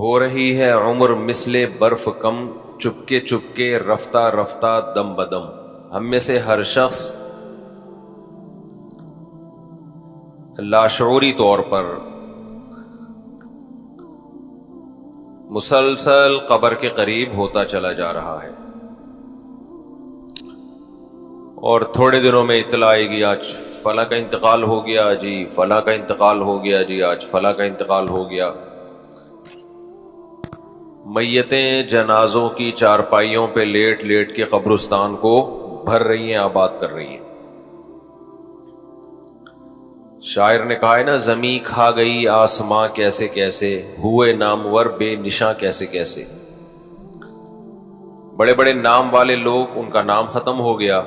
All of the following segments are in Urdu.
ہو رہی ہے عمر مثل برف کم، چپکے چپکے رفتہ رفتہ دم بدم. ہم میں سے ہر شخص لاشعوری طور پر مسلسل قبر کے قریب ہوتا چلا جا رہا ہے، اور تھوڑے دنوں میں اطلاع آئے گی آج فلاں کا انتقال ہو گیا جی، فلاں کا انتقال ہو گیا جی، آج فلاں کا انتقال ہو گیا. میتیں جنازوں کی چارپائیوں پہ لیٹ لیٹ کے قبرستان کو بھر رہی ہیں، آباد کر رہی ہیں. شاعر نے کہا ہے نا، زمیں کھا گئی آسماں کیسے کیسے، ہوئے نامور بے نشاں کیسے کیسے. بڑے بڑے نام والے لوگ، ان کا نام ختم ہو گیا،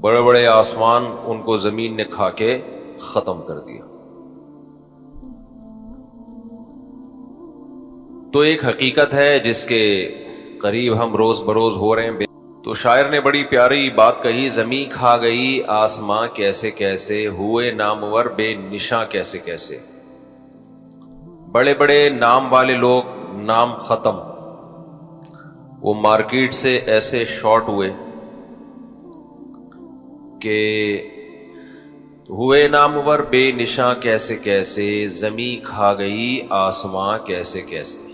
بڑے بڑے آسمان ان کو زمین نے کھا کے ختم کر دیا. تو ایک حقیقت ہے جس کے قریب ہم روز بروز ہو رہے ہیں. تو شاعر نے بڑی پیاری بات کہی، زمیں کھا گئی آسماں کیسے کیسے، ہوئے نامور بے نشاں کیسے کیسے. بڑے بڑے نام والے لوگ، نام ختم، وہ مارکیٹ سے ایسے شارٹ ہوئے کہ ہوئے نامور بے نشاں کیسے کیسے، زمیں کھا گئی آسماں کیسے کیسے.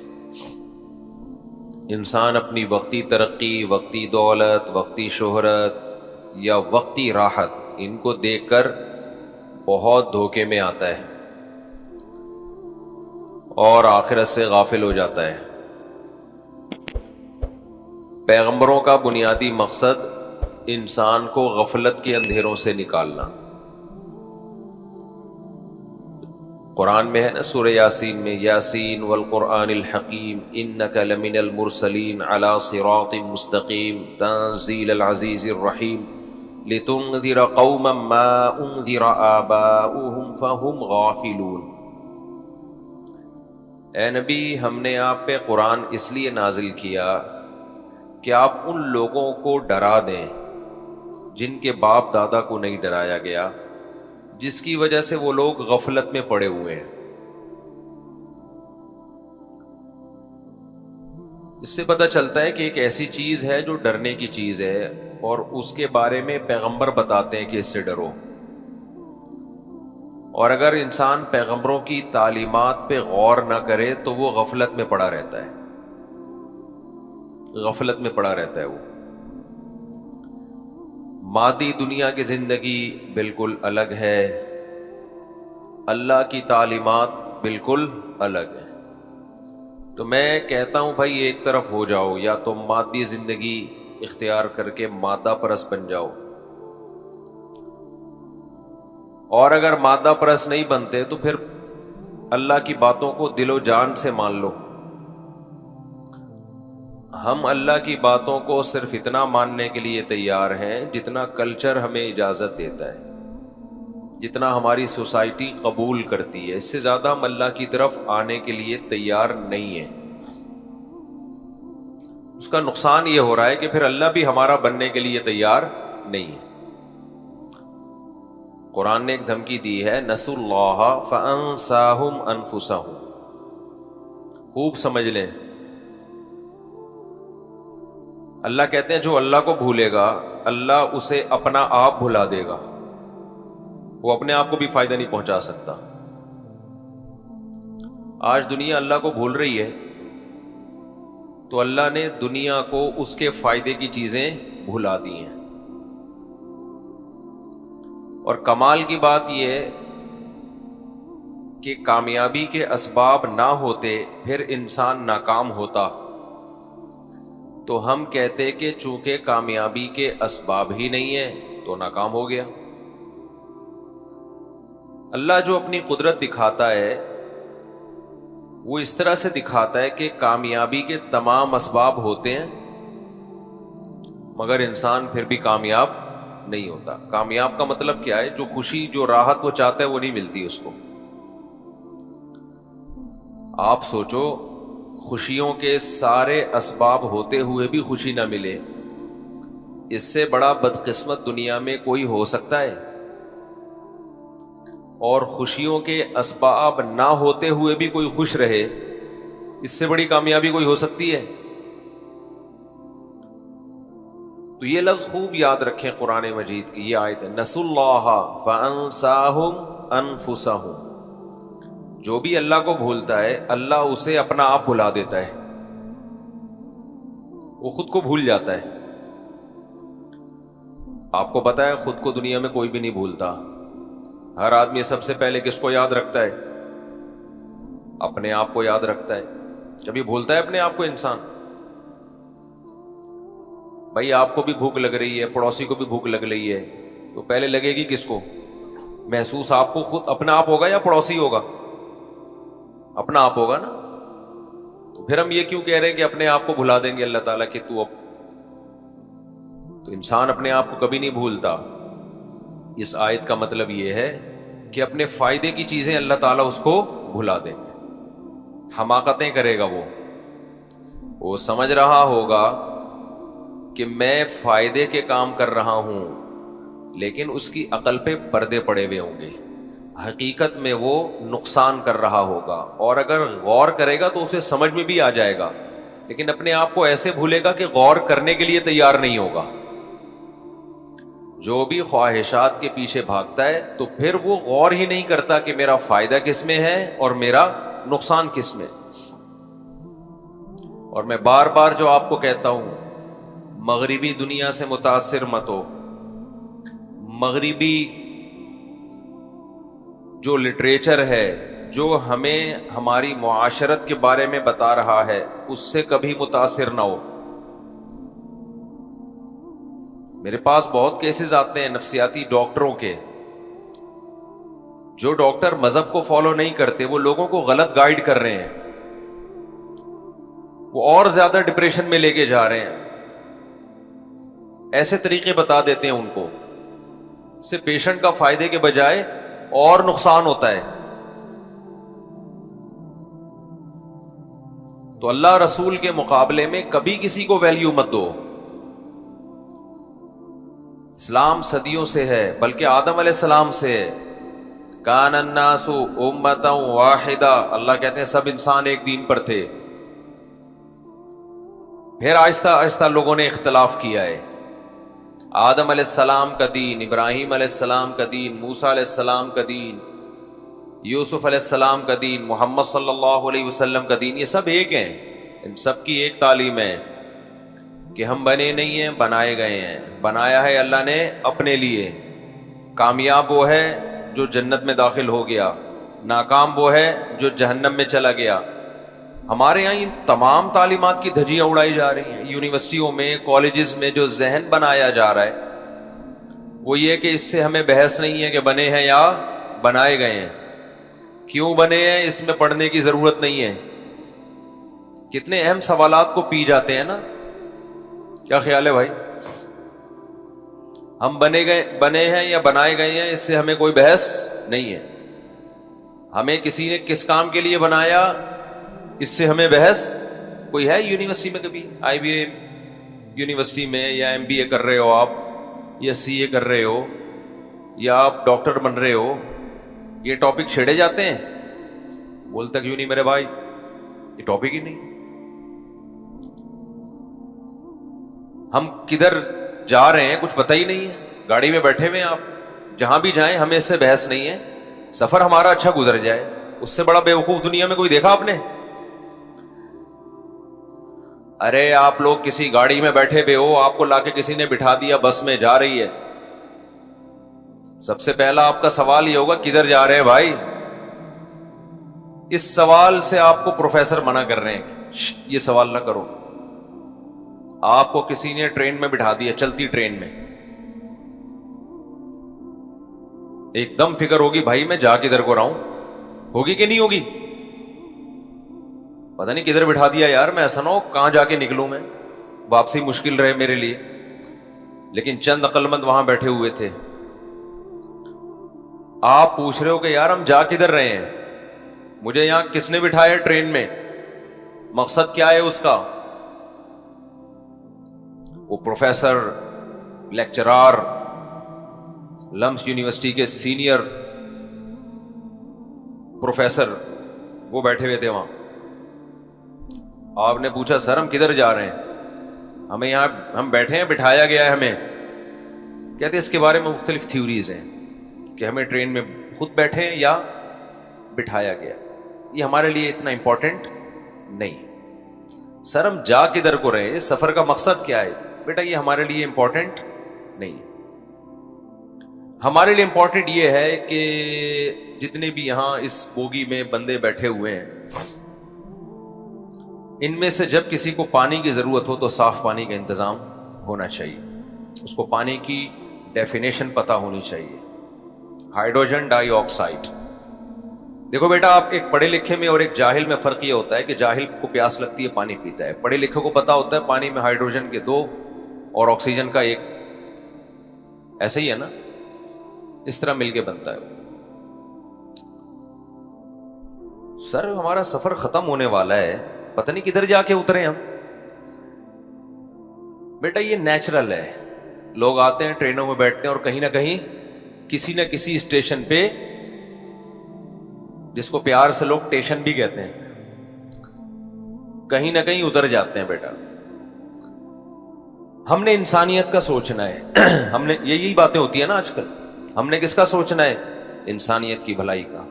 انسان اپنی وقتی ترقی، وقتی دولت، وقتی شہرت یا وقتی راحت، ان کو دیکھ کر بہت دھوکے میں آتا ہے اور آخرت سے غافل ہو جاتا ہے. پیغمبروں کا بنیادی مقصد انسان کو غفلت کے اندھیروں سے نکالنا. قرآن میں ہے نا، سورہ یاسین میں، یاسین والقرآن الحکیم انک لمن المرسلین علی صراط مستقیم تنزیل العزیز الرحیم لتنذر قوما ما انذر آباؤہم فہم غافلون. اے نبی، ہم نے آپ پہ قرآن اس لیے نازل کیا کہ آپ ان لوگوں کو ڈرا دیں جن کے باپ دادا کو نہیں ڈرایا گیا، جس کی وجہ سے وہ لوگ غفلت میں پڑے ہوئے ہیں. اس سے پتہ چلتا ہے کہ ایک ایسی چیز ہے جو ڈرنے کی چیز ہے، اور اس کے بارے میں پیغمبر بتاتے ہیں کہ اس سے ڈرو. اور اگر انسان پیغمبروں کی تعلیمات پہ غور نہ کرے تو وہ غفلت میں پڑا رہتا ہے، غفلت میں پڑا رہتا ہے. وہ مادی دنیا کی زندگی بالکل الگ ہے، اللہ کی تعلیمات بالکل الگ ہے. تو میں کہتا ہوں بھائی، ایک طرف ہو جاؤ، یا تو مادی زندگی اختیار کر کے مادہ پرست بن جاؤ، اور اگر مادہ پرست نہیں بنتے تو پھر اللہ کی باتوں کو دل و جان سے مان لو. ہم اللہ کی باتوں کو صرف اتنا ماننے کے لیے تیار ہیں جتنا کلچر ہمیں اجازت دیتا ہے، جتنا ہماری سوسائٹی قبول کرتی ہے. اس سے زیادہ ہم اللہ کی طرف آنے کے لیے تیار نہیں ہیں. اس کا نقصان یہ ہو رہا ہے کہ پھر اللہ بھی ہمارا بننے کے لیے تیار نہیں ہے. قرآن نے ایک دھمکی دی ہے، نسوا اللہ فانساہم انفسہم. خوب سمجھ لیں، اللہ کہتے ہیں جو اللہ کو بھولے گا اللہ اسے اپنا آپ بھلا دے گا. وہ اپنے آپ کو بھی فائدہ نہیں پہنچا سکتا. آج دنیا اللہ کو بھول رہی ہے تو اللہ نے دنیا کو اس کے فائدے کی چیزیں بھلا دی ہیں. اور کمال کی بات یہ ہے کہ کامیابی کے اسباب نہ ہوتے پھر انسان ناکام ہوتا، تو ہم کہتے کہ چونکہ کامیابی کے اسباب ہی نہیں ہیں تو ناکام ہو گیا. اللہ جو اپنی قدرت دکھاتا ہے وہ اس طرح سے دکھاتا ہے کہ کامیابی کے تمام اسباب ہوتے ہیں، مگر انسان پھر بھی کامیاب نہیں ہوتا. کامیاب کا مطلب کیا ہے؟ جو خوشی، جو راحت وہ چاہتا ہے وہ نہیں ملتی اس کو. آپ سوچو، خوشیوں کے سارے اسباب ہوتے ہوئے بھی خوشی نہ ملے، اس سے بڑا بدقسمت دنیا میں کوئی ہو سکتا ہے؟ اور خوشیوں کے اسباب نہ ہوتے ہوئے بھی کوئی خوش رہے اس سے بڑی کامیابی کوئی ہو سکتی ہے؟ تو یہ لفظ خوب یاد رکھیں، قرآن مجید کی یہ آیت ہے، نسوا اللہ فانساہم انفسہم، جو بھی اللہ کو بھولتا ہے اللہ اسے اپنا آپ بھلا دیتا ہے، وہ خود کو بھول جاتا ہے۔ آپ کو پتا ہے خود کو دنیا میں کوئی بھی نہیں بھولتا، ہر آدمی سب سے پہلے کس کو یاد رکھتا ہے؟ اپنے آپ کو یاد رکھتا ہے۔ کبھی بھولتا ہے اپنے آپ کو انسان؟ بھائی آپ کو بھی بھوک لگ رہی ہے، پڑوسی کو بھی بھوک لگ رہی ہے، تو پہلے لگے گی کس کو؟ محسوس آپ کو خود اپنا آپ ہوگا یا پڑوسی ہوگا؟ اپنا آپ ہوگا نا۔ تو پھر ہم یہ کیوں کہہ رہے ہیں کہ اپنے آپ کو بھلا دیں گے اللہ تعالیٰ کہ تو انسان اپنے آپ کو کبھی نہیں بھولتا۔ اس آیت کا مطلب یہ ہے کہ اپنے فائدے کی چیزیں اللہ تعالیٰ اس کو بھلا دیں گے، حماقتیں کرے گا وہ سمجھ رہا ہوگا کہ میں فائدے کے کام کر رہا ہوں، لیکن اس کی عقل پہ پردے پڑے ہوئے ہوں گے، حقیقت میں وہ نقصان کر رہا ہوگا، اور اگر غور کرے گا تو اسے سمجھ میں بھی آ جائے گا، لیکن اپنے آپ کو ایسے بھولے گا کہ غور کرنے کے لیے تیار نہیں ہوگا۔ جو بھی خواہشات کے پیچھے بھاگتا ہے تو پھر وہ غور ہی نہیں کرتا کہ میرا فائدہ کس میں ہے اور میرا نقصان کس میں۔ اور میں بار بار جو آپ کو کہتا ہوں، مغربی دنیا سے متاثر مت ہو۔ مغربی جو لٹریچر ہے، جو ہمیں ہماری معاشرت کے بارے میں بتا رہا ہے، اس سے کبھی متاثر نہ ہو۔ میرے پاس بہت کیسز آتے ہیں نفسیاتی ڈاکٹروں کے، جو ڈاکٹر مذہب کو فالو نہیں کرتے، وہ لوگوں کو غلط گائیڈ کر رہے ہیں، وہ اور زیادہ ڈپریشن میں لے کے جا رہے ہیں، ایسے طریقے بتا دیتے ہیں ان کو، اس سے پیشنٹ کا فائدے کے بجائے اور نقصان ہوتا ہے۔ تو اللہ رسول کے مقابلے میں کبھی کسی کو ویلیو مت دو۔ اسلام صدیوں سے ہے، بلکہ آدم علیہ السلام سے ہے۔ کان الناس امۃ واحدہ، اللہ کہتے ہیں سب انسان ایک دین پر تھے، پھر آہستہ آہستہ لوگوں نے اختلاف کیا ہے۔ آدم علیہ السلام کا دین، ابراہیم علیہ السلام کا دین، موسیٰ علیہ السلام کا دین، یوسف علیہ السلام کا دین، محمد صلی اللہ علیہ وسلم کا دین، یہ سب ایک ہیں، ان سب کی ایک تعلیم ہے کہ ہم بنے نہیں ہیں، بنائے گئے ہیں، بنایا ہے اللہ نے اپنے لیے۔ کامیاب وہ ہے جو جنت میں داخل ہو گیا، ناکام وہ ہے جو جہنم میں چلا گیا۔ ہمارے یہاں ان تمام تعلیمات کی دھجیاں اڑائی جا رہی ہیں۔ یونیورسٹیوں میں، کالجز میں جو ذہن بنایا جا رہا ہے وہ یہ کہ اس سے ہمیں بحث نہیں ہے کہ بنے ہیں یا بنائے گئے ہیں، کیوں بنے ہیں اس میں پڑھنے کی ضرورت نہیں ہے۔ کتنے اہم سوالات کو پی جاتے ہیں نا۔ کیا خیال ہے بھائی؟ ہم بنے ہیں یا بنائے گئے ہیں، اس سے ہمیں کوئی بحث نہیں ہے۔ ہمیں کسی نے کس کام کے لیے بنایا، اس سے ہمیں بحث کوئی ہے؟ یونیورسٹی میں کبھی آئی بی ایم یونیورسٹی میں، یا ایم بی اے کر رہے ہو آپ، یا سی اے کر رہے ہو، یا آپ ڈاکٹر بن رہے ہو، یہ ٹاپک چھیڑے جاتے ہیں؟ بولتا کیوں نہیں میرے بھائی، یہ ٹاپک ہی نہیں۔ ہم کدھر جا رہے ہیں کچھ پتہ ہی نہیں ہے، گاڑی میں بیٹھے ہوئے ہیں آپ، جہاں بھی جائیں ہمیں اس سے بحث نہیں ہے، سفر ہمارا اچھا گزر جائے۔ اس سے بڑا بیوقوف دنیا میں کوئی دیکھا آپ نے؟ ارے آپ لوگ کسی گاڑی میں بیٹھے ہوئے ہو، آپ کو لا کے کسی نے بٹھا دیا، بس میں جا رہی ہے، سب سے پہلا آپ کا سوال یہ ہوگا کدھر جا رہے ہیں بھائی؟ اس سوال سے آپ کو پروفیسر منع کر رہے ہیں کہ یہ سوال نہ کرو۔ آپ کو کسی نے ٹرین میں بٹھا دیا، چلتی ٹرین میں، ایک دم فکر ہوگی بھائی میں جا کدھر کو رہا ہوں، ہوگی کہ نہیں ہوگی؟ پتہ نہیں کدھر بٹھا دیا یار، میں ایسا نہ ہو کہاں جا کے نکلوں میں، واپسی مشکل رہے میرے لیے۔ لیکن چند عقل مند وہاں بیٹھے ہوئے تھے۔ آپ پوچھ رہے ہو کہ یار ہم جا کدھر رہے ہیں، مجھے یہاں کس نے بٹھایا ٹرین میں، مقصد کیا ہے اس کا؟ وہ پروفیسر، لیکچرار، لمس یونیورسٹی کے سینئر پروفیسر وہ بیٹھے ہوئے تھے وہاں، آپ نے پوچھا سر ہم کدھر جا رہے ہیں؟ ہمیں یہاں ہم بیٹھے ہیں، بٹھایا گیا ہے ہمیں. کہتے ہیں اس کے بارے میں مختلف تھیوریز ہیں کہ ہمیں ٹرین میں خود بیٹھے ہیں یا بٹھایا گیا. یہ ہمارے لیے اتنا امپورٹنٹ نہیں. سر ہم جا کدھر کو رہے ہیں، سفر کا مقصد کیا ہے؟ بیٹا یہ ہمارے لیے امپورٹنٹ نہیں. ہمارے لیے امپورٹنٹ یہ ہے کہ جتنے بھی یہاں اس بوگی میں بندے بیٹھے ہوئے ہیں، ان میں سے جب کسی کو پانی کی ضرورت ہو تو صاف پانی کا انتظام ہونا چاہیے. اس کو پانی کی ڈیفینیشن پتا ہونی چاہیے. ہائیڈروجن ڈائی آکسائڈ. دیکھو بیٹا، آپ ایک پڑھے لکھے میں اور ایک جاہل میں فرق یہ ہوتا ہے کہ جاہل کو پیاس لگتی ہے پانی پیتا ہے، پڑھے لکھے کو پتا ہوتا ہے پانی میں ہائیڈروجن کے 2 اور آکسیجن کا 1. ایسے ہی ہے نا، اس طرح مل کے بنتا ہے. سر ہمارا سفر ختم ہونے والا ہے، پتہ نہیں کدھر جا کے اترے ہم. بیٹا یہ نیچرل ہے. لوگ آتے ہیں ٹرینوں میں بیٹھتے ہیں اور کہیں نہ کہیں کسی نہ کسی اسٹیشن پہ، جس کو پیار سے لوگ ٹیشن بھی کہتے ہیں، کہیں نہ کہیں اتر جاتے ہیں. بیٹا ہم نے انسانیت کا سوچنا ہے. ہم نے یہی باتیں ہوتی ہیں نا آج کل. ہم نے کس کا سوچنا ہے؟ انسانیت کی بھلائی کا.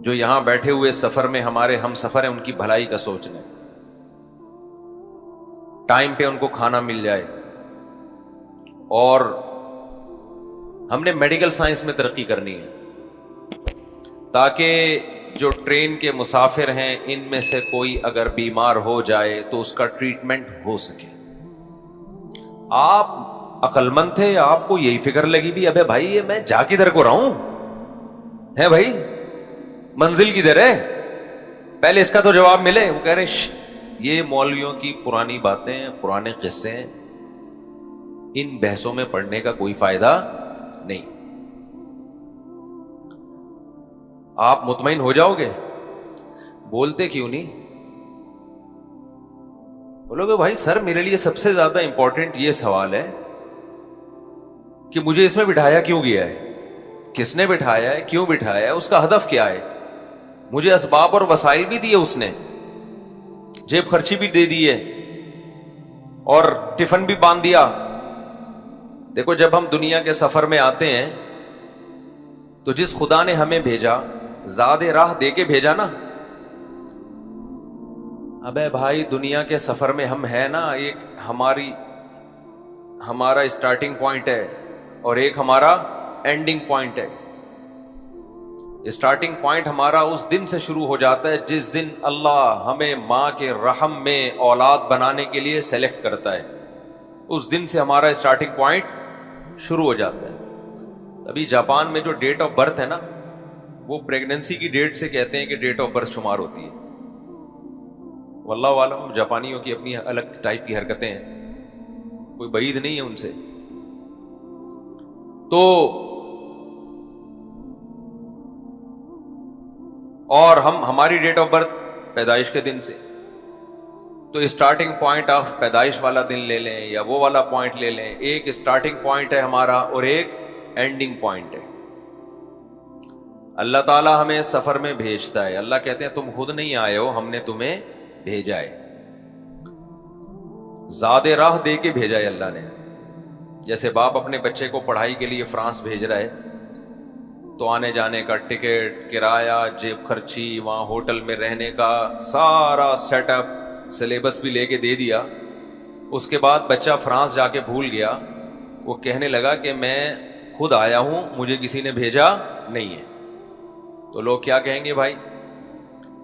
جو یہاں بیٹھے ہوئے سفر میں ہمارے ہم سفر ہیں، ان کی بھلائی کا سوچنا ہے. ٹائم پہ ان کو کھانا مل جائے. اور ہم نے میڈیکل سائنس میں ترقی کرنی ہے تاکہ جو ٹرین کے مسافر ہیں ان میں سے کوئی اگر بیمار ہو جائے تو اس کا ٹریٹمنٹ ہو سکے. آپ عقل مند تھے، آپ کو یہی فکر لگی بھی ابے بھائی یہ میں جا کدھر کو رہا ہوں ہے بھائی، منزل کدھر ہے؟ پہلے اس کا تو جواب ملے. وہ کہہ رہے یہ مولویوں کی پرانی باتیں، پرانے قصے ہیں، ان بحثوں میں پڑھنے کا کوئی فائدہ نہیں. آپ مطمئن ہو جاؤ گے. بولتے کیوں نہیں؟ بولو گے بھائی سر میرے لیے سب سے زیادہ امپورٹنٹ یہ سوال ہے کہ مجھے اس میں بٹھایا کیوں گیا ہے، کس نے بٹھایا ہے، کیوں بٹھایا ہے، اس کا ہدف کیا ہے. مجھے اسباب اور وسائل بھی دیے اس نے، جیب خرچی بھی دے دی ہے اور ٹفن بھی باندھ دیا. دیکھو جب ہم دنیا کے سفر میں آتے ہیں تو جس خدا نے ہمیں بھیجا، زاد راہ دے کے بھیجا نا. ابے بھائی دنیا کے سفر میں ہم ہیں نا، ایک ہمارا اسٹارٹنگ پوائنٹ ہے اور ایک ہمارا اینڈنگ پوائنٹ ہے. اسٹارٹنگ پوائنٹ ہمارا اس دن سے شروع ہو جاتا ہے جس دن اللہ ہمیں ماں کے رحم میں اولاد بنانے کے لیے سلیکٹ کرتا ہے. اس دن سے ہمارا اسٹارٹنگ پوائنٹ شروع ہو جاتا ہے. ابھی جاپان میں جو ڈیٹ آف برتھ ہے نا، وہ پریگننسی کی ڈیٹ سے کہتے ہیں کہ ڈیٹ آف برتھ شمار ہوتی ہے. واللہ عالم جاپانیوں کی اپنی الگ ٹائپ کی حرکتیں ہیں، کوئی بعید نہیں ہے ان سے. تو اور ہماری ڈیٹ آف برتھ پیدائش کے دن سے، تو اسٹارٹنگ پوائنٹ آف پیدائش والا دن لے لیں یا وہ والا پوائنٹ لے لیں، ایک اسٹارٹنگ پوائنٹ ہے ہمارا اور ایک اینڈنگ پوائنٹ ہے. اللہ تعالیٰ ہمیں سفر میں بھیجتا ہے. اللہ کہتے ہیں تم خود نہیں آئے ہو، ہم نے تمہیں بھیجا ہے. زاد راہ دے کے بھیجا ہے اللہ نے. جیسے باپ اپنے بچے کو پڑھائی کے لیے فرانس بھیج رہا ہے تو آنے جانے کا ٹکٹ، کرایہ، جیب خرچی، وہاں ہوٹل میں رہنے کا سارا سیٹ اپ، سلیبس بھی لے کے دے دیا. اس کے بعد بچہ فرانس جا کے بھول گیا. وہ کہنے لگا کہ میں خود آیا ہوں، مجھے کسی نے بھیجا نہیں ہے. تو لوگ کیا کہیں گے؟ بھائی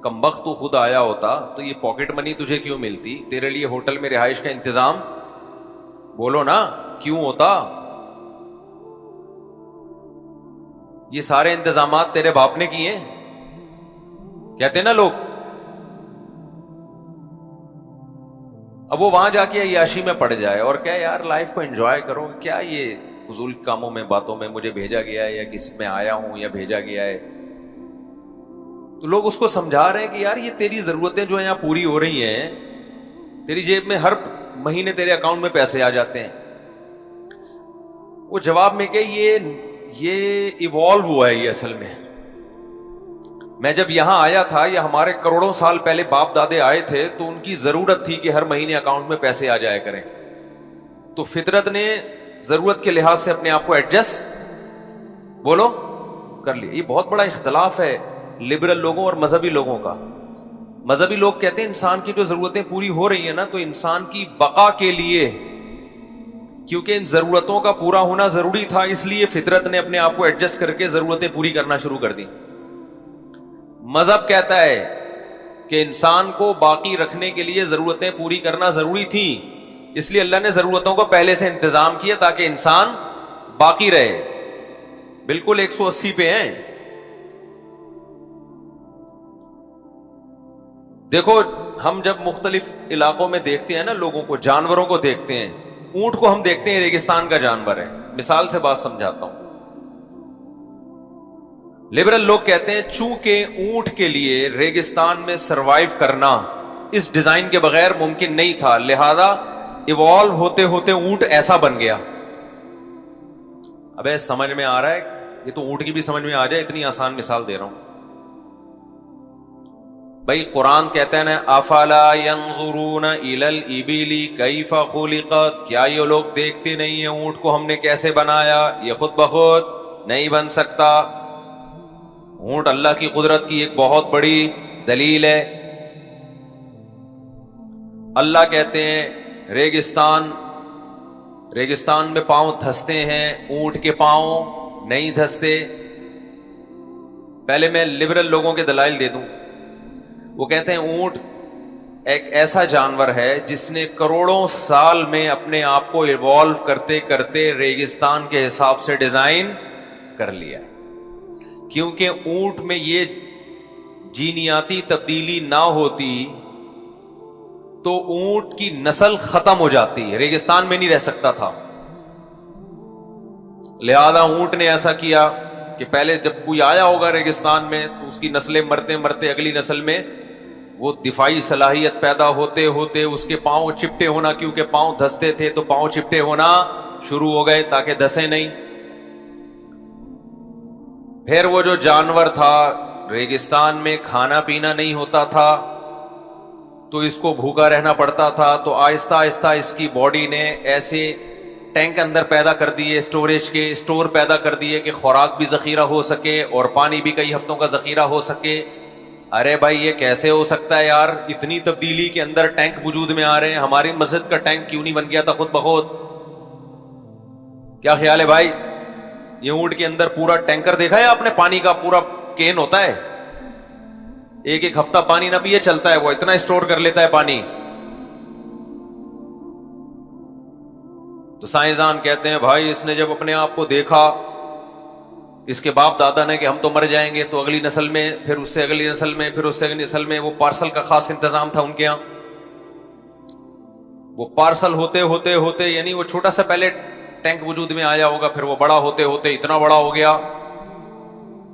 کمبخت تو خود آیا ہوتا تو یہ پاکٹ منی تجھے کیوں ملتی؟ تیرے لیے ہوٹل میں رہائش کا انتظام بولو نا کیوں ہوتا؟ یہ سارے انتظامات تیرے باپ نے کیے ہیں، کہتے ہیں نا لوگ. اب وہ وہاں جا کے عیاشی میں پڑ جائے اور کہے یار لائف کو انجوائے کرو، کیا یہ فضول کاموں میں، باتوں میں مجھے بھیجا گیا ہے یا کسی میں آیا ہوں یا بھیجا گیا ہے. تو لوگ اس کو سمجھا رہے ہیں کہ یار یہ تیری ضرورتیں جو یہاں پوری ہو رہی ہیں، تیری جیب میں ہر مہینے تیرے اکاؤنٹ میں پیسے آ جاتے ہیں. وہ جواب میں کہ یہ ایوالو ہوا ہے، یہ اصل میں میں جب یہاں آیا تھا یا ہمارے کروڑوں سال پہلے باپ دادے آئے تھے تو ان کی ضرورت تھی کہ ہر مہینے اکاؤنٹ میں پیسے آ جایا کریں، تو فطرت نے ضرورت کے لحاظ سے اپنے آپ کو ایڈجسٹ بولو کر لیا۔ یہ بہت بڑا اختلاف ہے لبرل لوگوں اور مذہبی لوگوں کا۔ مذہبی لوگ کہتے ہیں انسان کی جو ضرورتیں پوری ہو رہی ہیں نا، تو انسان کی بقا کے لیے، کیونکہ ان ضرورتوں کا پورا ہونا ضروری تھا، اس لیے فطرت نے اپنے آپ کو ایڈجسٹ کر کے ضرورتیں پوری کرنا شروع کر دی۔ مذہب کہتا ہے کہ انسان کو باقی رکھنے کے لیے ضرورتیں پوری کرنا ضروری تھیں، اس لیے اللہ نے ضرورتوں کو پہلے سے انتظام کیا تاکہ انسان باقی رہے۔ بالکل 180 پہ ہیں۔ دیکھو ہم جب مختلف علاقوں میں دیکھتے ہیں نا لوگوں کو، جانوروں کو دیکھتے ہیں، اونٹ کو ہم دیکھتے ہیں ریگستان کا جانور ہے۔ مثال سے بات سمجھاتا ہوں۔ لبرل لوگ کہتے ہیں چونکہ اونٹ کے لیے ریگستان میں سروائیو کرنا اس ڈیزائن کے بغیر ممکن نہیں تھا، لہذا ایوالو ہوتے ہوتے اونٹ ایسا بن گیا۔ ابے سمجھ میں آ رہا ہے؟ یہ تو اونٹ کی بھی سمجھ میں آ جائے، اتنی آسان مثال دے رہا ہوں بھائی۔ قرآن کہتا ہے نا افلا ينظرون الى الابل کیف خلقت، کیا یہ لوگ دیکھتے نہیں ہیں اونٹ کو ہم نے کیسے بنایا؟ یہ خود بخود نہیں بن سکتا۔ اونٹ اللہ کی قدرت کی ایک بہت بڑی دلیل ہے۔ اللہ کہتے ہیں ریگستان میں پاؤں دھستے ہیں، اونٹ کے پاؤں نہیں دھستے۔ پہلے میں لبرل لوگوں کے دلائل دے دوں۔ وہ کہتے ہیں اونٹ ایک ایسا جانور ہے جس نے کروڑوں سال میں اپنے آپ کو ایوالو کرتے کرتے ریگستان کے حساب سے ڈیزائن کر لیا ہے، کیونکہ اونٹ میں یہ جینیاتی تبدیلی نہ ہوتی تو اونٹ کی نسل ختم ہو جاتی، ریگستان میں نہیں رہ سکتا تھا۔ لہذا اونٹ نے ایسا کیا کہ پہلے جب کوئی آیا ہوگا ریگستان میں تو اس کی نسلیں مرتے مرتے اگلی نسل میں وہ دفاعی صلاحیت پیدا ہوتے ہوتے اس کے پاؤں چپٹے ہونا، کیونکہ پاؤں دھستے تھے تو پاؤں چپٹے ہونا شروع ہو گئے تاکہ دھسے نہیں۔ پھر وہ جو جانور تھا، ریگستان میں کھانا پینا نہیں ہوتا تھا تو اس کو بھوکا رہنا پڑتا تھا، تو آہستہ آہستہ اس کی باڈی نے ایسے ٹینک اندر پیدا کر دیے، اسٹوریج کے اسٹور پیدا کر دیے کہ خوراک بھی ذخیرہ ہو سکے اور پانی بھی کئی ہفتوں کا ذخیرہ ہو سکے۔ ارے بھائی یہ کیسے ہو سکتا ہے یار؟ اتنی تبدیلی کے اندر ٹینک وجود میں آ رہے ہیں، ہماری مسجد کا ٹینک کیوں نہیں بن گیا تھا خود بخود؟ کیا خیال ہے بھائی؟ یہ اونٹ کے اندر پورا ٹینکر دیکھا ہے آپ نے؟ پانی کا پورا کین ہوتا ہے، ایک ایک ہفتہ پانی نہ پیے چلتا ہے، وہ اتنا اسٹور کر لیتا ہے پانی۔ تو سائنسدان کہتے ہیں بھائی اس نے جب اپنے آپ کو دیکھا، اس کے باپ دادا نے، کہ ہم تو مر جائیں گے، تو اگلی نسل میں، پھر اس سے اگلی نسل میں، پھر اس سے اگلی نسل میں وہ پارسل کا خاص انتظام تھا ان کے یہاں۔ وہ پارسل ہوتے ہوتے ہوتے، یعنی وہ چھوٹا سا پہلے ٹینک وجود میں آیا ہوگا، پھر وہ بڑا ہوتے ہوتے اتنا بڑا ہو گیا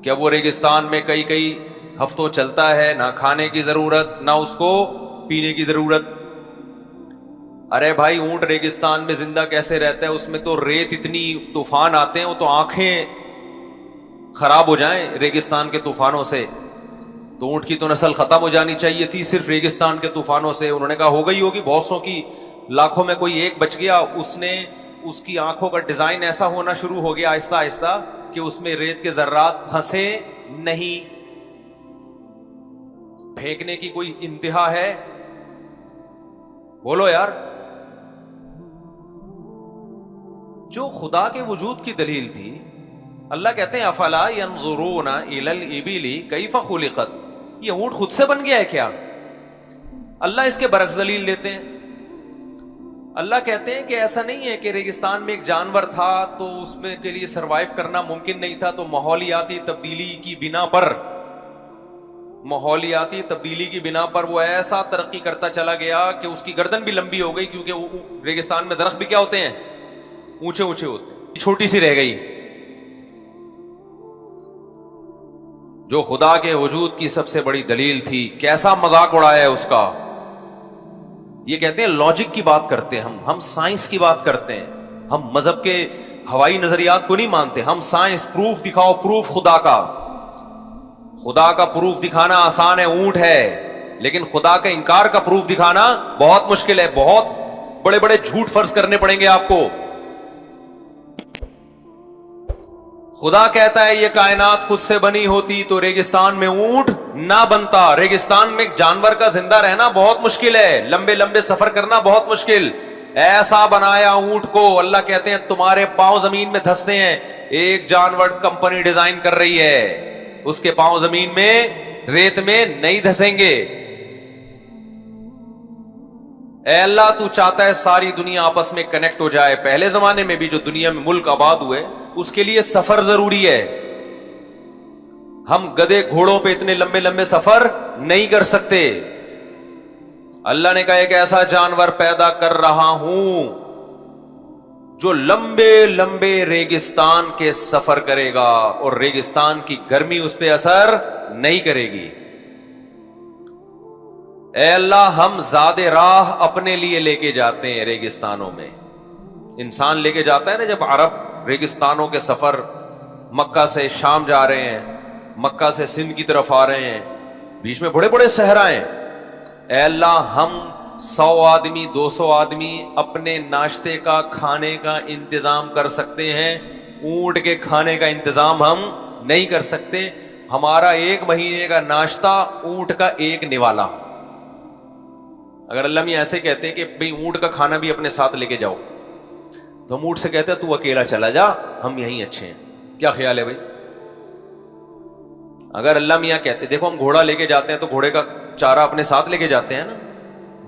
کہ اب وہ ریگستان میں کئی کئی ہفتوں چلتا ہے، نہ کھانے کی ضرورت نہ اس کو پینے کی ضرورت۔ ارے بھائی اونٹ ریگستان میں زندہ کیسے رہتا ہے؟ اس میں تو ریت، اتنی طوفان آتے ہیں وہ تو آنکھیں خراب ہو جائیں ریگستان کے طوفانوں سے۔ تو اونٹ کی تو نسل ختم ہو جانی چاہیے تھی صرف ریگستان کے طوفانوں سے۔ انہوں نے کہا ہو گئی ہوگی، بہت سو کی، لاکھوں میں کوئی ایک بچ گیا، اس کی آنکھوں کا ڈیزائن ایسا ہونا شروع ہو گیا آہستہ آہستہ کہ اس میں ریت کے ذرات پھنسے نہیں۔ پھینکنے کی کوئی انتہا ہے؟ بولو یار۔ جو خدا کے وجود کی دلیل تھی، اللہ کہتے ہیں افلا ينظرون الى الابل کیف خلقت، یہ اونٹ خود سے بن گیا ہے کیا؟ اللہ اس کے برعکس دلیل دیتے ہیں۔ اللہ کہتے ہیں کہ ایسا نہیں ہے کہ ریگستان میں ایک جانور تھا تو اس میں کے لیے سروائیو کرنا ممکن نہیں تھا، تو ماحولیاتی تبدیلی کی بنا پر وہ ایسا ترقی کرتا چلا گیا کہ اس کی گردن بھی لمبی ہو گئی، کیونکہ ریگستان میں درخت بھی کیا ہوتے ہیں؟ اونچے اونچے ہوتے ہیں، چھوٹی سی رہ گئی۔ جو خدا کے وجود کی سب سے بڑی دلیل تھی، کیسا مذاق اڑایا ہے اس کا۔ یہ کہتے ہیں لاجک کی بات کرتے ہیں ہم سائنس کی بات کرتے ہیں، ہم مذہب کے ہوائی نظریات کو نہیں مانتے، ہم سائنس، پروف دکھاؤ، پروف خدا کا۔ خدا کا پروف دکھانا آسان ہے، اونٹ ہے، لیکن خدا کا انکار کا پروف دکھانا بہت مشکل ہے. بہت بڑے بڑے جھوٹ فرض کرنے پڑیں گے آپ کو. خدا کہتا ہے یہ کائنات خود سے بنی ہوتی تو ریگستان میں اونٹ نہ بنتا. ریگستان میں جانور کا زندہ رہنا بہت مشکل ہے، لمبے لمبے سفر کرنا بہت مشکل. ایسا بنایا اونٹ کو، اللہ کہتے ہیں تمہارے پاؤں زمین میں دھستے ہیں. ایک جانور کمپنی ڈیزائن کر رہی ہے، اس کے پاؤں زمین میں ریت میں نہیں دھسیں گے. اے اللہ تو چاہتا ہے ساری دنیا آپس میں کنیکٹ ہو جائے. پہلے زمانے میں بھی جو دنیا میں ملک آباد ہوئے اس کے لیے سفر ضروری ہے. ہم گدے گھوڑوں پہ اتنے لمبے لمبے سفر نہیں کر سکتے. اللہ نے کہا ایک ایسا جانور پیدا کر رہا ہوں جو لمبے لمبے ریگستان کے سفر کرے گا اور ریگستان کی گرمی اس پہ اثر نہیں کرے گی. اے اللہ ہم زاد راہ اپنے لیے لے کے جاتے ہیں ریگستانوں میں. انسان لے کے جاتا ہے نا، جب عرب ریگستانوں کے سفر، مکہ سے شام جا رہے ہیں، مکہ سے سندھ کی طرف آ رہے ہیں، بیچ میں بڑے بڑے صحرائیں. اے اللہ ہم 100 آدمی 200 آدمی اپنے ناشتے کا کھانے کا انتظام کر سکتے ہیں، اونٹ کے کھانے کا انتظام ہم نہیں کر سکتے. ہمارا 1 مہینے کا ناشتہ اونٹ کا 1 نوالا. اگر اللہ میاں ایسے کہتے ہیں کہ بھئی اونٹ کا کھانا بھی اپنے ساتھ لے کے جاؤ، تو ہم اونٹ سے کہتے ہیں تو اکیلا چلا جا، ہم یہیں اچھے ہیں. کیا خیال ہے بھائی؟ اگر اللہ میاں کہتے، دیکھو ہم گھوڑا لے کے جاتے ہیں تو گھوڑے کا چارہ اپنے ساتھ لے کے جاتے ہیں نا.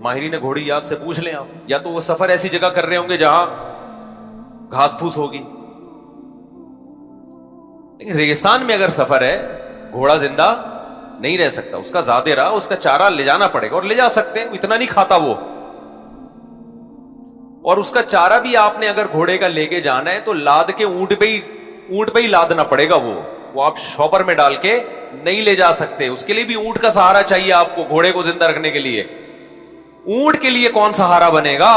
ماہرین گھوڑی یاد سے پوچھ لیں آپ، یا تو وہ سفر ایسی جگہ کر رہے ہوں گے جہاں گھاس پھوس ہوگی. لیکن ریگستان میں اگر سفر ہے، گھوڑا زندہ نہیں رہ سکتا، اس کا زیادہ راہ، اس کا چارہ لے جانا پڑے گا. اور لے جا سکتے ہیں، اتنا نہیں کھاتا وہ. اور اس کا چارہ بھی آپ نے اگر گھوڑے کا لے کے جانا ہے تو لاد کے اونٹ پہ ہی لادنا پڑے گا. وہ آپ شاپر میں ڈال کے نہیں لے جا سکتے. اس کے لیے بھی اونٹ کا سہارا چاہیے آپ کو، گھوڑے کو زندہ رکھنے کے لیے. اونٹ کے لیے کون سہارا بنے گا؟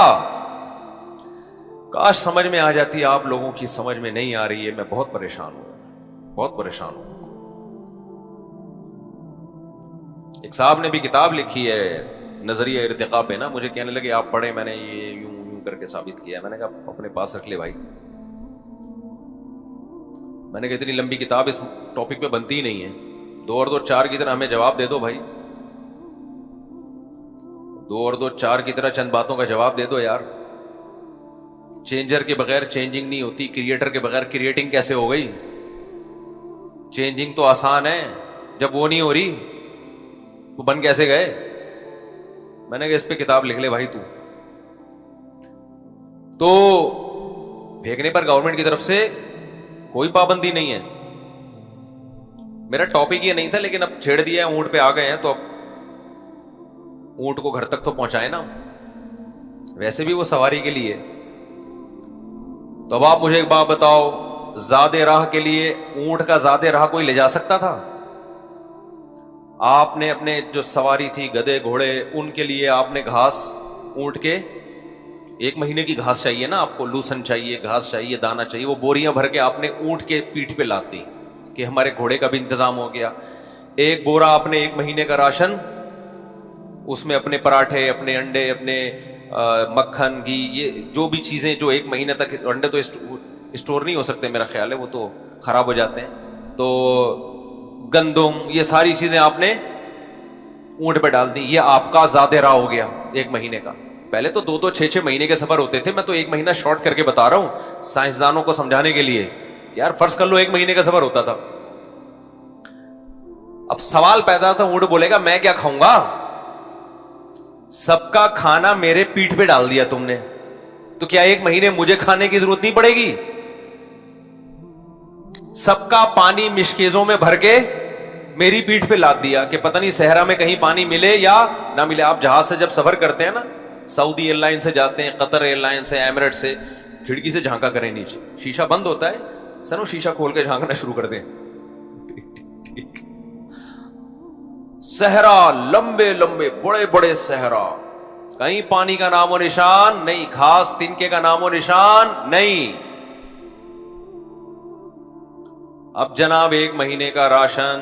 کاش سمجھ میں آ جاتی. آپ لوگوں کی سمجھ میں نہیں آ رہی ہے. میں بہت پریشان ہوں، بہت پریشان ہوں. ایک صاحب نے بھی کتاب لکھی ہے نظریہ ارتقاء پہ نا، مجھے کہنے لگے آپ پڑھیں. میں نے یہ یوں کر کے ثابت کیا. میں نے کہا اپنے پاس رکھ لے بھائی. میں نے کہا اتنی لمبی کتاب اس ٹاپک پہ بنتی ہی نہیں ہے. 2 اور 2 4 کی طرح ہمیں جواب دے دو بھائی. 2 اور 2 4 کی طرح چند باتوں کا جواب دے دو یار. چینجر کے بغیر چینجنگ نہیں ہوتی، کریٹر کے بغیر کریٹنگ کیسے ہو گئی؟ چینجنگ تو آسان ہے، جب وہ نہیں ہو رہی تو بن کیسے گئے؟ میں نے کہا اس پہ کتاب لکھ لے بھائی تو پھینکنے پر گورنمنٹ کی طرف سے کوئی پابندی نہیں ہے. میرا ٹاپک یہ نہیں تھا، لیکن اب چھیڑ دیا ہے، اونٹ پہ آ گئے ہیں تو اب اونٹ کو گھر تک تو پہنچائے نا. ویسے بھی وہ سواری کے لیے. تو اب آپ مجھے ایک بات بتاؤ، زاد راہ کے لیے اونٹ کا زاد راہ کوئی لے جا سکتا تھا؟ آپ نے اپنے جو سواری تھی گدے گھوڑے، ان کے لیے آپ نے گھاس، اونٹ کے 1 مہینے کی گھاس چاہیے نا آپ کو، لوسن چاہیے، گھاس چاہیے، دانا چاہیے. وہ بوریاں بھر کے آپ نے اونٹ کے پیٹھ پہ لاد دی کہ ہمارے گھوڑے کا بھی انتظام ہو گیا. 1 بورا آپ نے 1 مہینے کا راشن، اس میں اپنے پراٹھے، اپنے انڈے، اپنے مکھن، گھی، یہ جو بھی چیزیں جو 1 مہینے تک، انڈے تو اسٹور نہیں ہو سکتے میرا خیال ہے، وہ تو خراب ہو جاتے ہیں. تو گندم، یہ ساری چیزیں آپ نے اونٹ پہ ڈال دی. یہ آپ کا زیادہ راہ ہو گیا 1 مہینے کا. پہلے تو 2 6 مہینے کے سفر ہوتے تھے. میں تو 1 مہینہ شارٹ کر کے بتا رہا ہوں سائنسدانوں کو سمجھانے کے لیے. یار فرض کر لو 1 مہینے کا سفر ہوتا تھا. اب سوال پیدا تھا، اونٹ بولے گا میں کیا کھاؤں گا؟ سب کا کھانا میرے پیٹھ پہ ڈال دیا تم نے، تو کیا 1 مہینے مجھے کھانے کی ضرورت نہیں پڑے گی؟ سب کا پانی مشکیزوں میں بھر کے میری پیٹھ پہ لاد دیا کہ پتہ نہیں صحرا میں کہیں پانی ملے یا نہ ملے. آپ جہاز سے جب سفر کرتے ہیں نا، سعودی ایئر لائن سے جاتے ہیں، قطر ایئر لائن سے، ایمریٹ سے، کھڑکی سے جھانکا کریں نیچے، شیشہ بند ہوتا ہے سنو، شیشہ کھول کے جھانکنا شروع کر دیں. صحرا، لمبے لمبے بڑے بڑے صحرا، کہیں پانی کا نام و نشان نہیں، گھاس تنکے کا نام و نشان نہیں. اب جناب 1 مہینے کا راشن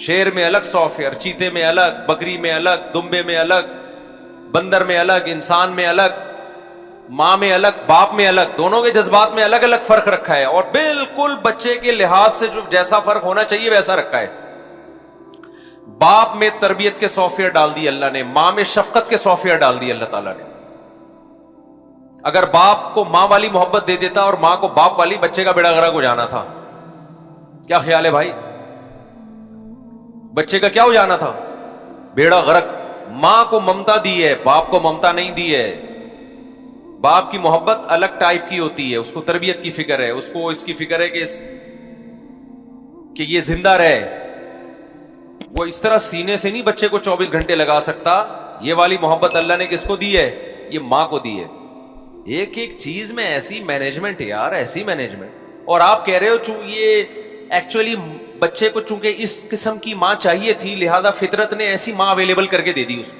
شیر میں الگ سافٹ ویئر، چیتے میں الگ، بکری میں الگ، دمبے میں الگ، بندر میں الگ، انسان میں الگ، ماں میں الگ، باپ میں الگ، دونوں کے جذبات میں الگ الگ فرق رکھا ہے، اور بالکل بچے کے لحاظ سے جو جیسا فرق ہونا چاہیے ویسا رکھا ہے۔ باپ میں تربیت کے سافٹ ویئر ڈال دی اللہ نے، ماں میں شفقت کے سافٹ ویئر ڈال دی اللہ تعالیٰ نے۔ اگر باپ کو ماں والی محبت دے دیتا اور ماں کو باپ والی، بچے کا بیڑا غرق ہو جانا تھا۔ کیا خیال ہے بھائی؟ بچے کا کیا ہو جانا تھا؟ بیڑا غرق۔ ماں کو ممتا دی ہے، باپ کو ممتا نہیں دی ہے۔ باپ کی محبت الگ ٹائپ کی ہوتی ہے، اس کو تربیت کی فکر ہے، اس کو اس کی فکر ہے کہ یہ زندہ رہے۔ وہ اس طرح سینے سے نہیں بچے کو 24 گھنٹے لگا سکتا۔ یہ والی محبت اللہ نے کس کو دی ہے؟ یہ ماں کو دی ہے۔ ایک ایک چیز میں ایسی مینجمنٹ یار، ایسی مینجمنٹ۔ اور آپ کہہ رہے ہو یہ ایکچولی بچے کو چونکہ اس قسم کی ماں چاہیے تھی، لہذا فطرت نے ایسی ماں اویلیبل کر کے دے دی اس کو۔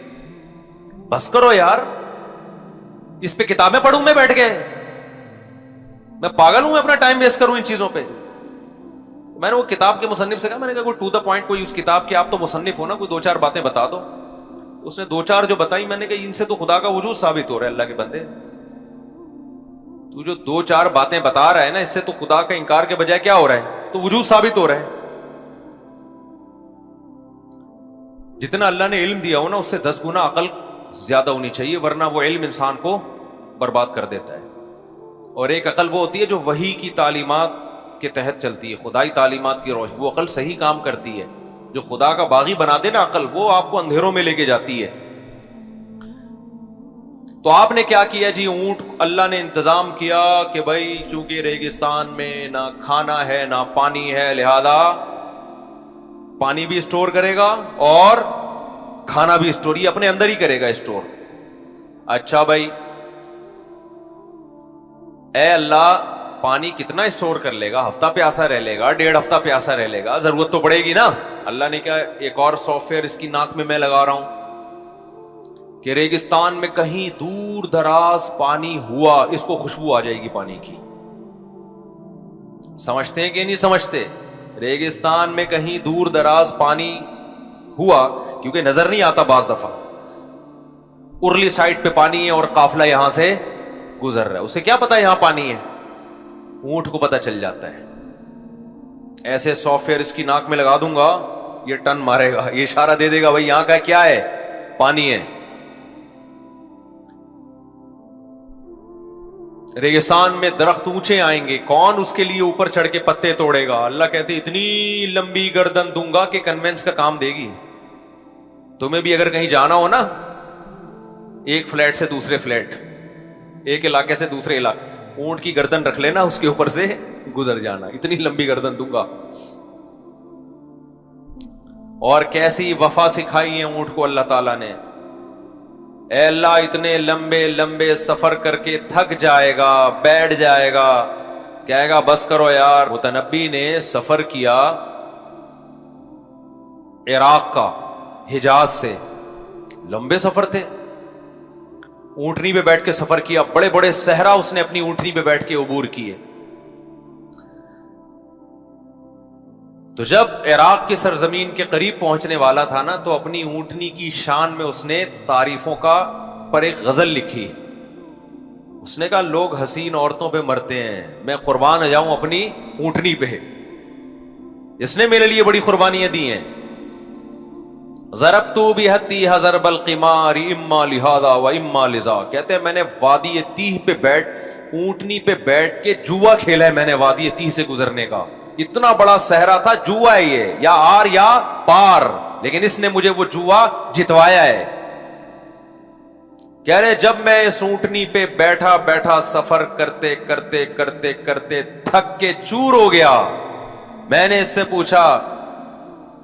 بس کرو یار، اس پہ کتابیں پڑھوں میں بیٹھ گئے؟ میں پاگل ہوں میں اپنا ٹائم ویسٹ کروں ان چیزوں پہ؟ میں نے وہ کتاب کے مصنف سے کہا، میں نے کہا کوئی ٹو دا پوائنٹ کوئی اس کتاب کے، آپ تو مصنف ہو نا، کوئی 2-4 باتیں بتا دو۔ اس نے 2-4 جو بتائی، میں نے کہا ان سے تو خدا کا وجود ثابت ہو رہا ہے۔ اللہ کے بندے، تو جو 2-4 باتیں بتا رہا ہے نا، اس سے تو خدا کا انکار کے بجائے کیا ہو رہا ہے؟ تو وجود ثابت ہو رہا ہے۔ جتنا اللہ نے علم دیا ہو نا، اس سے 10 گنا عقل زیادہ ہونی چاہیے، ورنہ وہ علم انسان کو برباد کر دیتا ہے۔ اور ایک عقل وہ ہوتی ہے جو وحی کی تعلیمات کے تحت چلتی ہے، خدائی تعلیمات کی روشنی، وہ عقل صحیح کام کرتی ہے۔ جو خدا کا باغی بنا دے نا عقل، وہ آپ کو اندھیروں میں لے کے جاتی ہے۔ تو آپ نے کیا کیا جی؟ اونٹ اللہ نے انتظام کیا کہ بھائی چونکہ ریگستان میں نہ کھانا ہے نہ پانی ہے، لہذا پانی بھی اسٹور کرے گا اور کھانا بھی اسٹور، یہ اپنے اندر ہی کرے گا اسٹور۔ اچھا بھائی، اے اللہ پانی کتنا اسٹور کر لے گا؟ ہفتہ پیاسا رہ لے گا، 1.5 ہفتہ پیاسا رہ لے گا، ضرورت تو پڑے گی نا۔ اللہ نے کہا ایک اور سافٹ ویئر اس کی ناک میں لگا رہا ہوں کہ ریگستان میں کہیں دور دراز پانی ہوا، اس کو خوشبو آ جائے گی پانی کی۔ سمجھتے ہیں کہ نہیں سمجھتے؟ ریگستان میں کہیں دور دراز پانی ہوا، کیونکہ نظر نہیں آتا بعض دفعہ، ارلی سائڈ پہ پانی ہے اور قافلہ یہاں سے گزر رہا ہے، اسے کیا پتا یہاں پانی ہے؟ اونٹ کو پتا چل جاتا ہے۔ ایسے سافٹ ویئر اس کی ناک میں لگا دوں گا، یہ ٹن مارے گا، یہ اشارہ دے دے گا بھائی یہاں کا کیا ہے؟ پانی ہے۔ ریگستان میں درخت اونچے آئیں گے، کون اس کے لیے اوپر چڑھ کے پتے توڑے گا؟ اللہ کہتے اتنی لمبی گردن دوں گا کہ کنوینس کا کام دے گی۔ تمہیں بھی اگر کہیں جانا ہو نا، ایک فلیٹ سے دوسرے فلیٹ، ایک علاقے سے دوسرے علاقے، اونٹ کی گردن رکھ لینا، اس کے اوپر سے گزر جانا، اتنی لمبی گردن دوں گا۔ اور کیسی وفا سکھائی ہے اونٹ کو اللہ تعالیٰ نے۔ اے اللہ اتنے لمبے لمبے سفر کر کے تھک جائے گا، بیٹھ جائے گا، کہے گا بس کرو یار۔ متنبی نے سفر کیا عراق کا، حجاز سے، لمبے سفر تھے، اونٹنی پہ بیٹھ کے سفر کیا، بڑے بڑے صحرا اس نے اپنی اونٹنی پہ بیٹھ کے عبور کیے۔ تو جب عراق کی سرزمین کے قریب پہنچنے والا تھا نا، تو اپنی اونٹنی کی شان میں اس نے تعریفوں کا پر ایک غزل لکھی۔ اس نے کہا لوگ حسین عورتوں پہ مرتے ہیں، میں قربان جاؤں اپنی اونٹنی پہ، اس نے میرے لیے بڑی قربانیاں دی ہیں۔ ضربت بہتیھا ضرب القمار اما لہذا و اما لذا، کہتے ہیں میں نے وادی تیہ پہ بیٹھ، اونٹنی پہ بیٹھ کے جوا کھیلا ہے میں نے وادی تیہ سے گزرنے کا۔ اتنا بڑا صحرا تھا، جوا ہے یہ، یا آر یا پار، لیکن اس نے مجھے وہ جوا جتوایا ہے۔ کہہ رہے جب میں اس اونٹنی پہ بیٹھا بیٹھا سفر کرتے کرتے کرتے کرتے تھک کے چور ہو گیا، میں نے اس سے پوچھا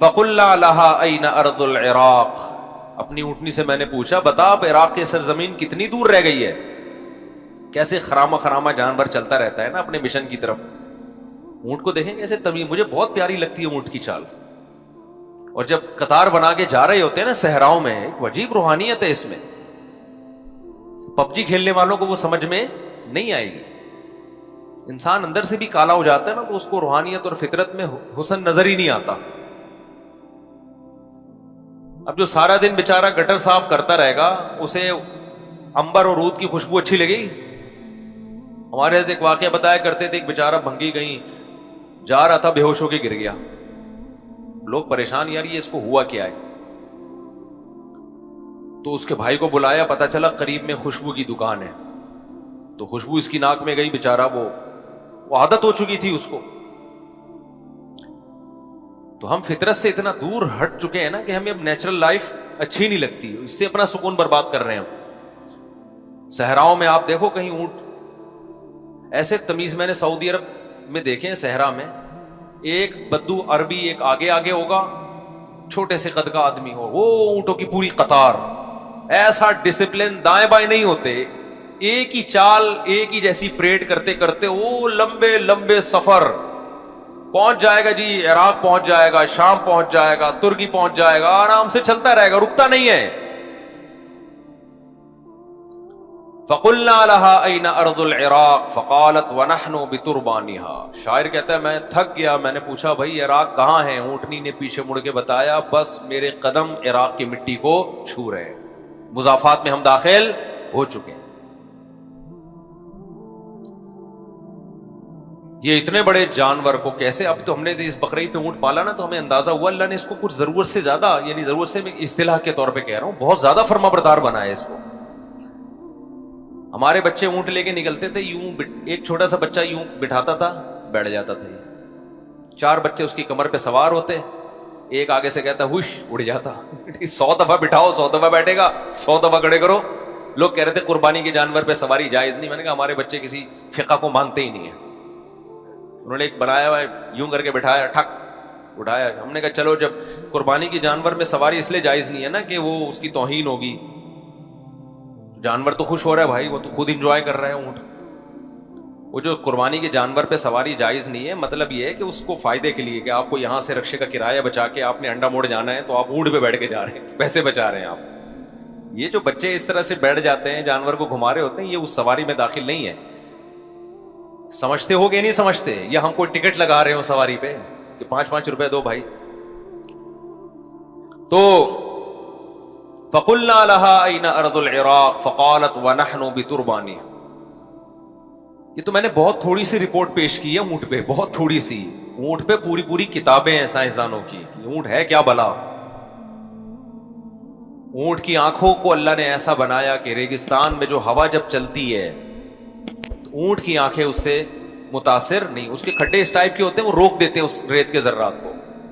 فَقُلْنَا لَهَا أَيْنَ أَرْضُ الْعِرَاقِ، اپنی اونٹنی سے میں نے پوچھا بتا اب عراق کی سرزمین کتنی دور رہ گئی ہے؟ کیسے خرامہ خرامہ جانور چلتا رہتا ہے نا اپنے مشن کی طرف۔ اونٹ کو دیکھیں کیسے تمیز، مجھے بہت پیاری لگتی ہے اونٹ کی چال۔ اور جب قطار بنا کے جا رہے ہوتے ہیں نا صحراؤں میں، ایک عجیب روحانیت ہے اس میں، پب جی کھیلنے والوں کو وہ سمجھ میں نہیں آئے گی۔ انسان اندر سے بھی کالا ہو جاتا ہے نا، تو اس کو روحانیت اور فطرت میں حسن نظر ہی نہیں آتا۔ اب جو سارا دن بیچارہ گٹر صاف کرتا رہے گا اسے امبر اور عود کی خوشبو اچھی لگے گی؟ ہمارے ایک واقعہ بتایا کرتے تھے، ایک بیچارہ بھنگی کہیں جا رہا تھا، بے ہوش ہو کے گر گیا. لوگ پریشان، یار یہ اس کو ہوا کیا ہے؟ تو اس کے بھائی کو بلایا، پتا چلا قریب میں خوشبو کی دکان ہے. تو خوشبو اس کی ناک میں گئی، بیچارہ وہ عادت ہو چکی تھی اس کو. تو ہم فطرت سے اتنا دور ہٹ چکے ہیں نا کہ ہمیں اب نیچرل لائف اچھی نہیں لگتی، اس سے اپنا سکون برباد کر رہے ہیں ہم. صحراؤں میں آپ دیکھو کہیں اونٹ ایسے تمیز میں نے سعودی عرب میں دیکھے ہیں، صحرا میں ایک بدو عربی ایک آگے آگے ہوگا، چھوٹے سے قد کا آدمی ہو، وہ اونٹوں کی پوری قطار، ایسا ڈسپلن، دائیں بائیں نہیں ہوتے، ایک ہی چال ایک ہی جیسی پریڈ کرتے کرتے وہ لمبے لمبے سفر. پہنچ جائے گا جی عراق، پہنچ جائے گا شام، پہنچ جائے گا ترکی، پہنچ جائے گا، آرام سے چلتا رہے گا، رکتا نہیں ہے. فَقُلْنَا لَهَا أَيْنَ أَرْضُ الْعِرَاقِ فَقَالَتْ وَنَحْنُ بِتُرْبَانِهَا. شاعر کہتا ہے میں تھک گیا، میں نے پوچھا بھائی عراق کہاں ہے؟ اونٹنی نے پیچھے مڑ کے بتایا بس میرے قدم عراق کی مٹی کو چھو رہے ہیں، مضافات میں ہم داخل ہو چکے ہیں. یہ اتنے بڑے جانور کو کیسے، اب تو ہم نے اس بقرعید پہ اونٹ پالا نا تو ہمیں اندازہ ہوا اللہ نے اس کو کچھ ضرورت سے زیادہ، یعنی ضرورت سے میں اصطلاح کے طور پہ کہہ رہا ہوں، بہت زیادہ فرما بردار بنایا اس کو. ہمارے بچے اونٹ لے کے نکلتے تھے، یوں ایک چھوٹا سا بچہ یوں بٹھاتا تھا، بیٹھ جاتا تھا. یہ 4 بچے اس کی کمر پہ سوار ہوتے، ایک آگے سے کہتا ہوش، اڑ جاتا. 100 دفعہ بٹھاؤ 100 دفعہ بیٹھے گا، 100 دفعہ کھڑے کرو. لوگ کہہ رہے تھے قربانی کے جانور پہ سواری جائز نہیں. میں نے کہا ہمارے بچے کسی فقہ کو مانتے ہی نہیں ہیں. انہوں نے ایک بنایا ہوا ہے، یوں کر کے بٹھایا، ٹھک اٹھایا. ہم نے کہا چلو جب قربانی کے جانور میں سواری اس لیے جائز نہیں ہے نا کہ وہ اس کی توہین ہوگی، جانور تو خوش ہو رہا ہے بھائی، وہ تو خود انجوائے کر رہا ہے اونٹ. وہ جو قربانی کے جانور پہ سواری جائز نہیں ہے، مطلب یہ ہے کہ اس کو فائدے کے لیے کہ آپ کو یہاں سے رکشے کا کرایہ بچا کے آپ نے انڈا موڑ جانا ہے تو آپ اونٹ پہ بیٹھ کے جا رہے ہیں، پیسے بچا رہے ہیں آپ. یہ جو بچے اس طرح سے بیٹھ جاتے ہیں جانور کو گھما رہے ہوتے ہیں، یہ اس سواری میں داخل نہیں ہے. سمجھتے ہو کہ نہیں سمجھتے؟ یا ہم کوئی ٹکٹ لگا رہے ہو سواری پہ کہ 5-5 روپے دو بھائی. تو فَقُلْنَا لَهَا أَيْنَ أَرْضُ الْعِرَاقِ فَقَالَتْ وَنَحْنُ بِتُرْبَانِهَا. یہ تو میں نے بہت تھوڑی سی رپورٹ پیش کی ہے اونٹ پہ، بہت تھوڑی سی. اونٹ پہ پوری کتابیں ہیں سائنسدانوں کی، اونٹ ہے کیا بلا. اونٹ کی آنکھوں کو اللہ نے ایسا بنایا کہ ریگستان میں جو ہوا جب چلتی ہے اونٹ کی آنکھیں اس سے متاثر نہیں، اس کے کھڈے اس ٹائپ کے ہوتے ہیں وہ روک دیتے ہیں اس ریت کے ذرات کو.